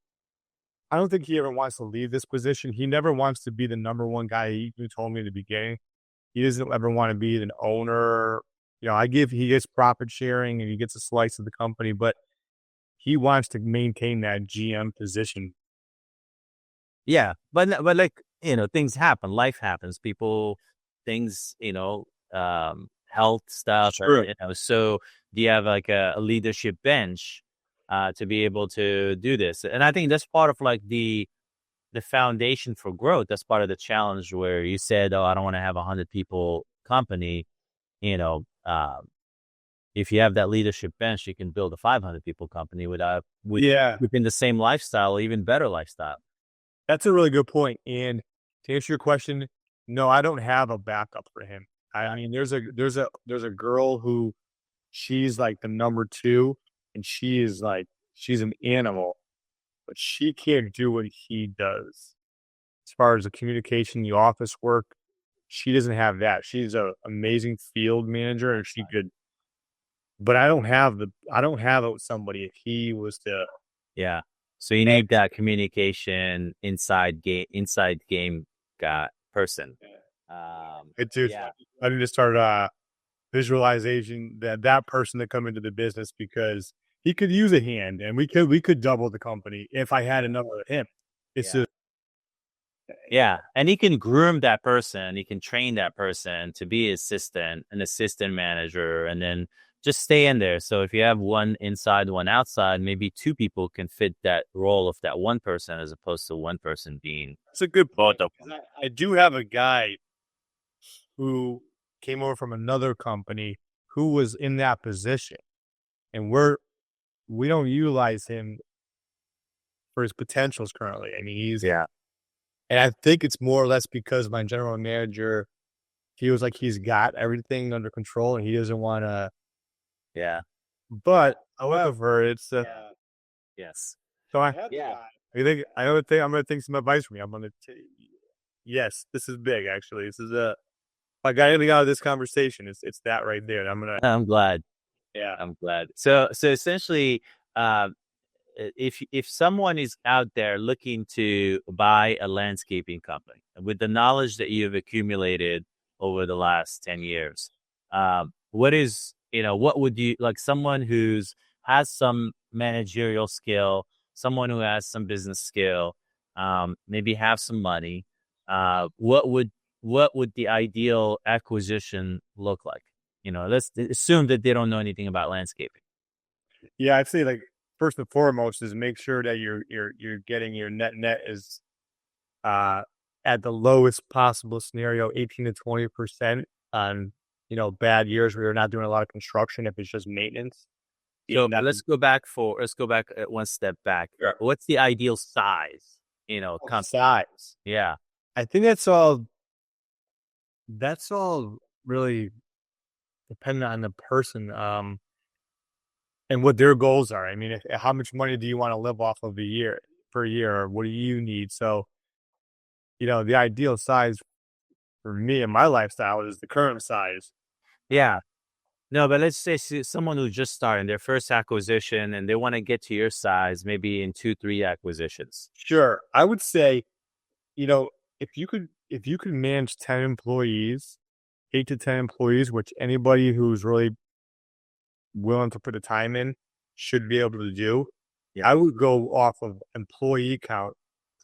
S1: I don't think he ever wants to leave this position. He never wants to be the number one guy. He even told me in the beginning he doesn't ever want to be an owner. he gets profit sharing and he gets a slice of the company, but he wants to maintain that GM position.
S2: Yeah, but like, things happen, life happens, people, things, health stuff,
S1: Sure.
S2: So do you have like a leadership bench to be able to do this? And I think that's part of like the foundation for growth. That's part of the challenge where you said, "Oh, I don't want to have 100 people company." You know, if you have that leadership bench, you can build a 500 people company
S1: Yeah,
S2: within the same lifestyle, even better lifestyle.
S1: that's a really good point. And to answer your question, no, I don't have a backup for him. I mean, there's a girl who she's like the number two, and she's an animal, but she can't do what he does as far as the communication, the office work. She doesn't have that. She's a amazing field manager, and she could. But I don't have somebody if he was to.
S2: Yeah. So you need that communication inside game guy person.
S1: It's just,
S2: Yeah.
S1: I need to start visualization that person to come into the business because he could use a hand, and we could double the company if I had enough of him. It's
S2: Yeah.
S1: just
S2: Yeah. And he can groom that person. He can train that person to be an assistant manager, and then just stay in there. So if you have one inside, one outside, maybe two people can fit that role of that one person as opposed to one person being
S1: it's a good
S2: both
S1: point.
S2: of
S1: 'Cause
S2: them.
S1: I do have a guy who came over from another company who was in that position, and we don't utilize him for his potentials currently. I mean,
S2: Yeah.
S1: and I think it's more or less because my general manager feels like he's got everything under control and he doesn't want to.
S2: Yeah.
S1: But however, it's
S2: Yes.
S1: so
S2: Yeah.
S1: I'm gonna take some advice from you. Yes, this is big. Actually, this is a. If I got anything out of this conversation, it's that right there. I'm gonna.
S2: I'm glad.
S1: Yeah.
S2: I'm glad. So essentially, uh, if someone is out there looking to buy a landscaping company with the knowledge that you've accumulated over the last 10 years, what would you like someone who's has some managerial skill, someone who has some business skill, maybe have some money, what would the ideal acquisition look like? Let's assume that they don't know anything about landscaping.
S1: Yeah, I'd say like first and foremost is make sure that you're getting your net is uh at the lowest possible scenario, 18 to 20% on bad years where you're not doing a lot of construction if it's just maintenance.
S2: So
S1: And that's
S2: let's go back one step back.
S1: Sure.
S2: What's the ideal size?
S1: Size.
S2: Yeah,
S1: I think that's all really dependent on the person, and what their goals are. I mean, how much money do you want to live off of a year per year, or what do you need? So, the ideal size for me and my lifestyle is the current size.
S2: yeah. No, but let's say someone who's just starting their first acquisition and they want to get to your size, maybe in 2, 3 acquisitions.
S1: Sure. I would say, you know, if you could manage 10 employees, 8 to 10 employees, which anybody who's really willing to put the time in should be able to do,
S2: Yeah.
S1: I would go off of employee count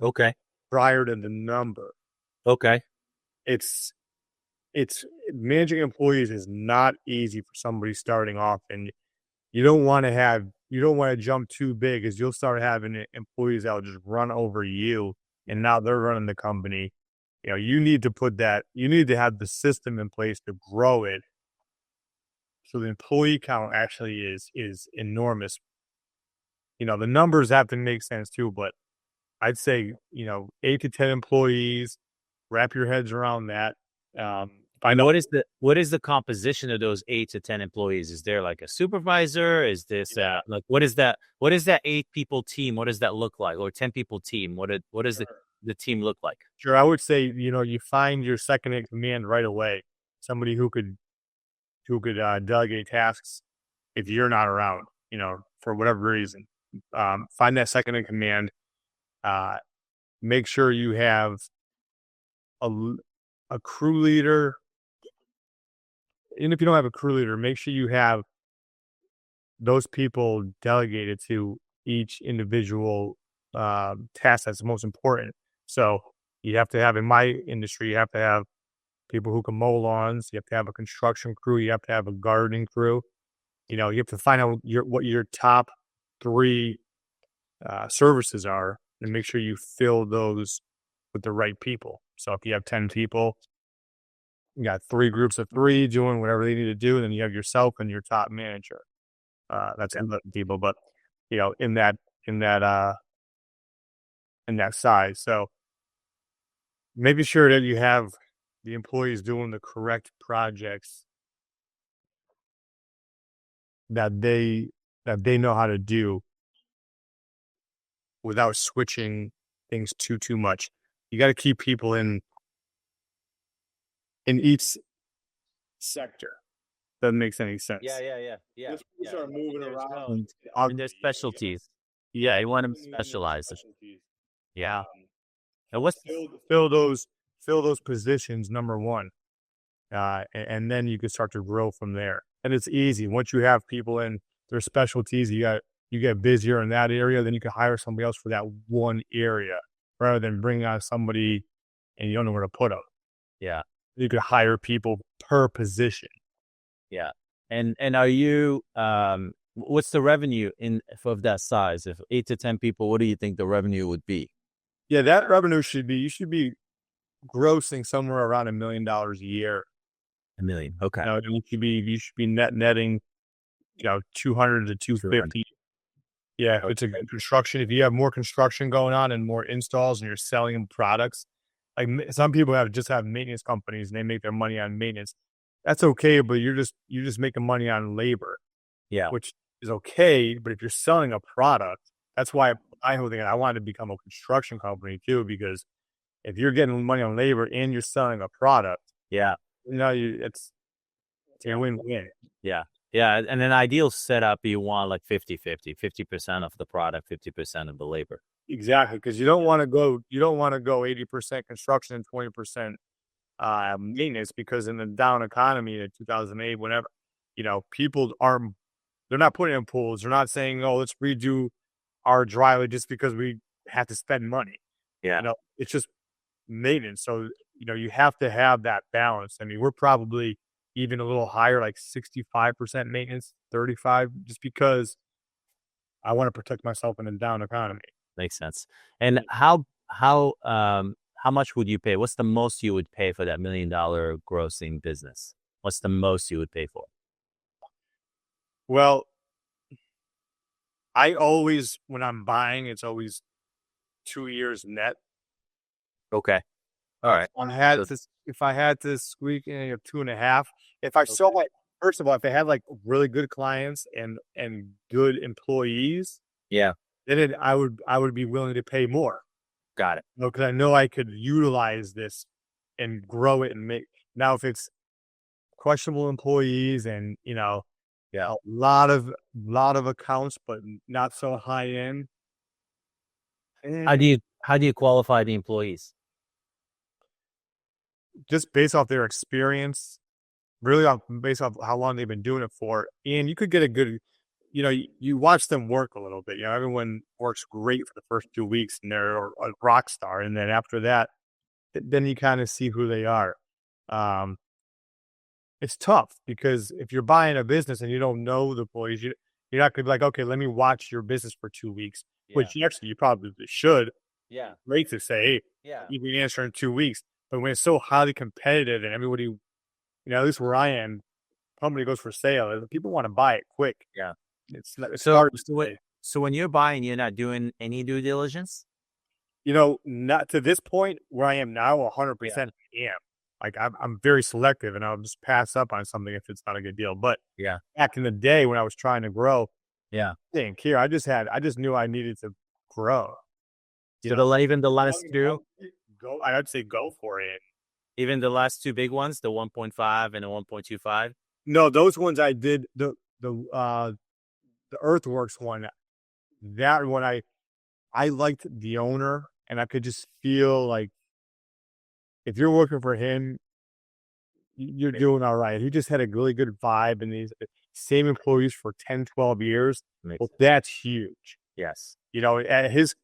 S2: Okay.
S1: prior to the number.
S2: Okay.
S1: It's it's managing employees is not easy for somebody starting off, and you don't want to jump too big as you'll start having employees that will just run over you, and now they're running the company. You need to have the system in place to grow it. So the employee count actually is enormous. The numbers have to make sense too, but I'd say, 8 to 10 employees, wrap your heads around that.
S2: And
S1: Find out,
S2: what is the composition of those 8 to 10 employees? Is there like a supervisor? Is this like what is that 8 people team? What does that look like? Or 10 people team? What does the team look like?
S1: sure, I would say, you find your second in command right away. Somebody who could delegate tasks if you're not around, for whatever reason. Find that second in command. Uh, Make sure you have a, a crew leader even if you don't have a crew leader, make sure you have those people delegated to each individual task that's most important. So you have to have, in my industry, you have to have people who can mow lawns. You have to have a construction crew. You have to have a gardening crew. You have to find out what your top three services are and make sure you fill those with the right people. So if you have 10 people, you got three groups of three doing whatever they need to do, and then you have yourself and your top manager. That's 11 people, but in in that uh in that size. So making sure that you have the employees doing the correct projects that they know how to do without switching things too much. You got to keep people in each sector. Doesn't make any
S2: Yeah,
S1: sense.
S2: yeah, yeah, yeah,
S1: Just
S2: yeah.
S1: start moving
S2: There's no,
S1: around.
S2: and there's
S1: You got
S2: specialties. Yeah, you want them
S1: put them in their
S2: specialized.
S1: specialties.
S2: Yeah.
S1: Um,
S2: And what's
S1: fill those positions. Number one, and then you can start to grow from there. And it's easy once you have people in their specialties. You get busier in that area, then you can hire somebody else for that one area rather than bringing on somebody and you don't know where to put them.
S2: yeah,
S1: You could hire people per position.
S2: yeah. And are you what's the revenue in of that size? If 8 to 10 people, what do you think the revenue would be?
S1: Yeah, that revenue you should be grossing somewhere around $1 million a year.
S2: 1 million. Okay.
S1: You should be netting 200 to
S2: 200.
S1: 250. Yeah, if it's a
S2: Okay.
S1: good construction, if you have more construction going on and more installs and you're selling products, like some people have maintenance companies and they make their money on maintenance. That's okay, but you're just making money on labor,
S2: Yeah.
S1: which is okay. But if you're selling a product, that's why I was thinking I wanted to become a construction company too, because if you're getting money on labor and you're selling a product,
S2: Yeah.
S1: it's a win-win.
S2: Yeah. Yeah. And an ideal setup, you want like 50% of the product, 50% of the labor.
S1: Exactly, because you don't want to go 80% construction and 20% maintenance, because in the down economy in 2008, whenever, people aren't, they're not putting in pools. They're not saying, oh, let's redo our driveway just because we have to spend money.
S2: Yeah.
S1: It's just maintenance. So, you have to have that balance. I mean, we're probably even a little higher, like 65% maintenance, 35, just because I want to protect myself in a down economy.
S2: Makes sense. And how much would you pay? What's the most you would pay for that $1 million grossing business? What's the most you would pay for?
S1: Well, when I'm buying, it's always 2 years net.
S2: Okay. All right. So,
S1: If I had to squeak in 2.5, if I saw like, first of all, if I had like really good clients and good employees,
S2: yeah,
S1: then I would be willing to pay more.
S2: got it.
S1: Because I know I could utilize this and grow it and make. Now, if it's questionable employees and
S2: Yeah.
S1: a lot of accounts, but not so high end.
S2: How do you qualify the employees?
S1: Just based off their experience, based off how long they've been doing it for, and you could get a good, you watch them work a little bit. Everyone works great for the first 2 weeks, and they're a rock star, and then after that, then you kind of see who they are. Um, it's tough because if you're buying a business and you don't know the employees, you're not going to be like, okay, let me watch your business for 2 weeks,
S2: Yeah.
S1: which you probably should.
S2: Yeah.
S1: Great to say, hey,
S2: Yeah.
S1: you can answer in 2 weeks. But when it's so highly competitive and everybody, at least where I am, company goes for sale, and people want to buy it quick.
S2: Yeah.
S1: It's
S2: So
S1: hard to say.
S2: so when you're buying, you're not doing any due diligence?
S1: Not to this point where I am now,
S2: Yeah.
S1: 100% I am. Like I'm very selective, and I'll just pass up on something if it's not a good deal. But
S2: Yeah.
S1: back in the day when I was trying to grow,
S2: Yeah.
S1: I didn't care. I just knew I needed to grow. You
S2: So
S1: know,
S2: even the
S1: as
S2: last
S1: long as
S2: two,
S1: go. I'd say go for it.
S2: even the last two big ones, the 1.5 and the 1.25.
S1: No, those ones I did the Earthworks one. That one I liked the owner, and I could just feel like if you're working for him, you're doing all right. He just had a really good vibe, and these same employees for 10, 12 years.
S2: Makes
S1: Well,
S2: sense.
S1: that's huge.
S2: Yes.
S1: You know, at his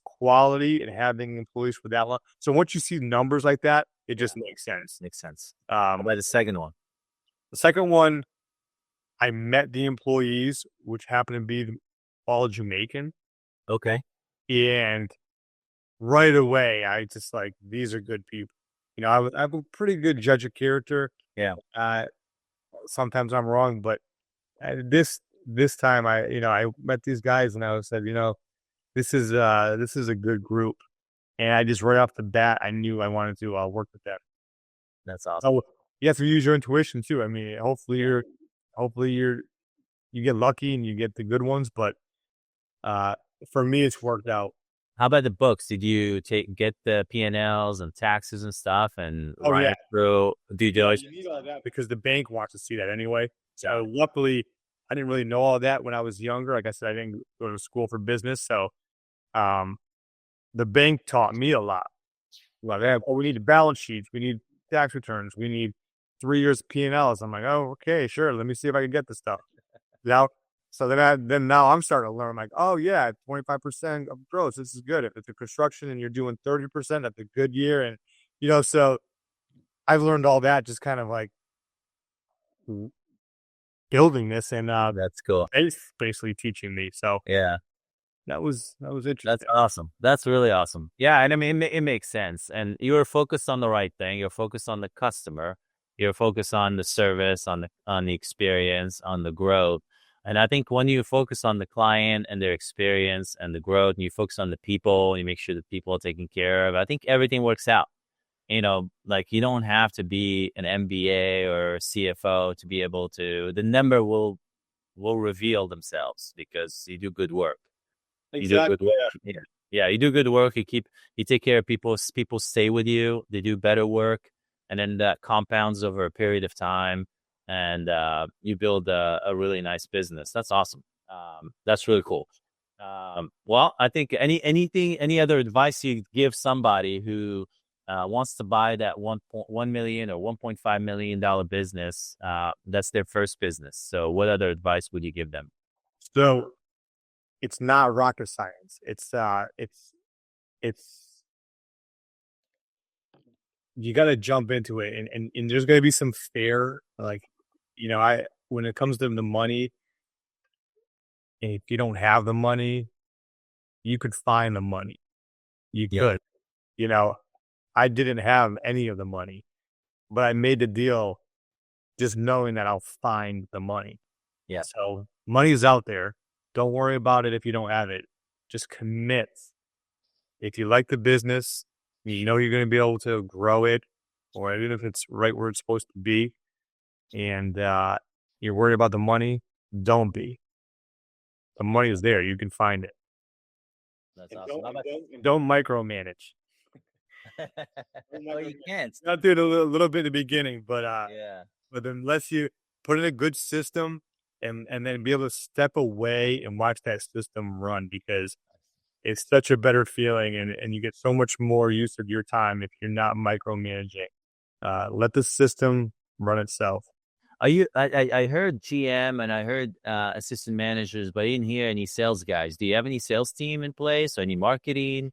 S1: quality and having employees for that long. So once you see numbers like that, it
S2: Yeah.
S1: just makes sense.
S2: Makes sense. How about the second one?
S1: The second one, I met the employees, which happened to be all Jamaican,
S2: Okay.
S1: and right away, I just like these are good people. You know, I'm a pretty good judge of character.
S2: Yeah.
S1: Uh, Sometimes I'm wrong, but this time I met these guys and I said, this is a good group, and I just right off the bat I knew I wanted to work with them.
S2: That's awesome.
S1: So you have to use your intuition too. I mean,
S2: Yeah.
S1: hopefully you get lucky and you get the good ones, but uh, for me it's worked out.
S2: How about the books? Did you get the P&Ls and taxes and stuff and
S1: Oh
S2: run
S1: yeah,
S2: it through due
S1: yeah, you
S2: diligence?
S1: need all that because the bank wants to see that anyway.
S2: Got
S1: So luckily, I didn't really know all that when I was younger. Like I said, I didn't go to school for business, so um, the bank taught me a lot. Like, we need the balance sheets, we need tax returns, we need 3 years of P&Ls. I'm like, oh, okay, sure. Let me see if I can get this stuff. Now, so then now I'm starting to learn. I'm like, oh yeah, 25% of gross. This is good. If it's a construction and you're doing 30%, that's a good year. And so I've learned all that just kind of like building this and
S2: That's cool.
S1: basically teaching me. So
S2: Yeah.
S1: that was
S2: That's
S1: interesting.
S2: awesome. That's really awesome. Yeah, and I mean, it makes sense. And you're focused on the right thing. You're focused on the customer. You're focused on the service, on the experience, on the growth. And I think when you focus on the client and their experience and the growth, and you focus on the people, you make sure the people are taken care of. I think everything works out. Like you don't have to be an MBA or CFO to be able to. The number will reveal themselves because you do good work. You do good
S1: Exactly.
S2: work.
S1: Yeah.
S2: Yeah. Yeah, you do good work. You take care of people. People stay with you. They do better work, and then that compounds over a period of time, and you build a really nice business. That's awesome. That's really cool. Well, I think any other advice you give somebody who wants to buy that 1.1 million or $1.5 million business, that's their first business. So, what other advice would you give them?
S1: So it's not rocket science. It's you got to jump into it, and there's going to be some fear. Like, I when it comes to the money, if you don't have the money, you could find the money. You
S2: Yeah.
S1: could. You know, I didn't have any of the money, but I made the deal just knowing that I'll find the money.
S2: Yeah.
S1: So money is out there. Don't worry about it if you don't have it. Just commit. If you like the business, you know you're going to be able to grow it, or even if it's right where it's supposed to be, and you're worried about the money, don't be. The money is there. You can find it.
S2: That's
S1: And
S2: awesome.
S1: don't
S2: How
S1: and
S2: about
S1: don't and don't micromanage. Don't
S2: well, you
S1: micromanage.
S2: can't.
S1: I'll do it a little bit in the beginning,
S2: Yeah.
S1: but unless you put in a good system and then be able to step away and watch that system run, because it's such a better feeling, and you get so much more use of your time if you're not micromanaging. Let the system run itself.
S2: Are you? I heard GM and I heard assistant managers, but I didn't hear any sales guys. Do you have any sales team in place or any marketing?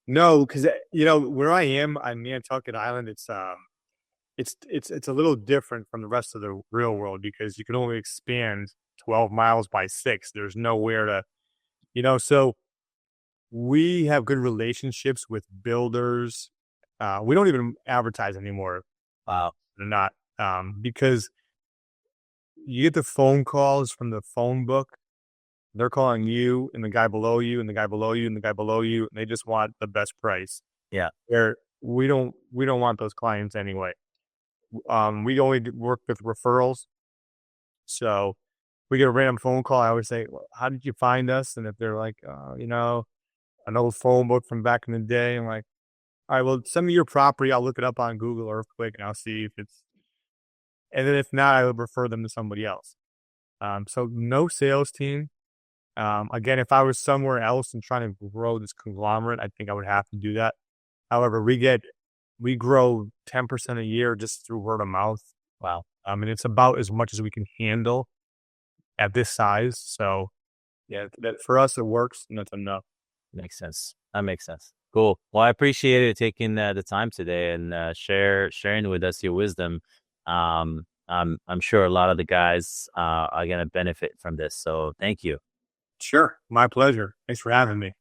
S1: No, because where I am on Nantucket Island, it's a little different from the rest of the real world because you can only expand 12 miles by 6. There's nowhere to, so we have good relationships with builders. We don't even advertise anymore.
S2: Wow.
S1: They're not, because you get the phone calls from the phone book. They're calling you and the guy below you and the guy below you and the guy below you, and they just want the best price.
S2: Yeah.
S1: Where we don't want those clients anyway. We only work with referrals. So we get a random phone call. I always say, well, how did you find us? And if they're like, an old phone book from back in the day, I'm like, all right, well, send me your property. I'll look it up on Google Earthquake and I'll see if it's, and then if not, I would refer them to somebody else. So no sales team. Again, if I was somewhere else and trying to grow this conglomerate, I think I would have to do that. However, we get we grow 10% a year just through word of mouth.
S2: Wow.
S1: And it's about as much as we can handle at this size. So yeah, that for us it works, and that's enough.
S2: Makes sense. That makes sense. Cool. Well, I appreciate it taking the time today and sharing with us your wisdom. I'm sure a lot of the guys are gonna benefit from this. So thank you.
S1: Sure, my pleasure. Thanks for having me.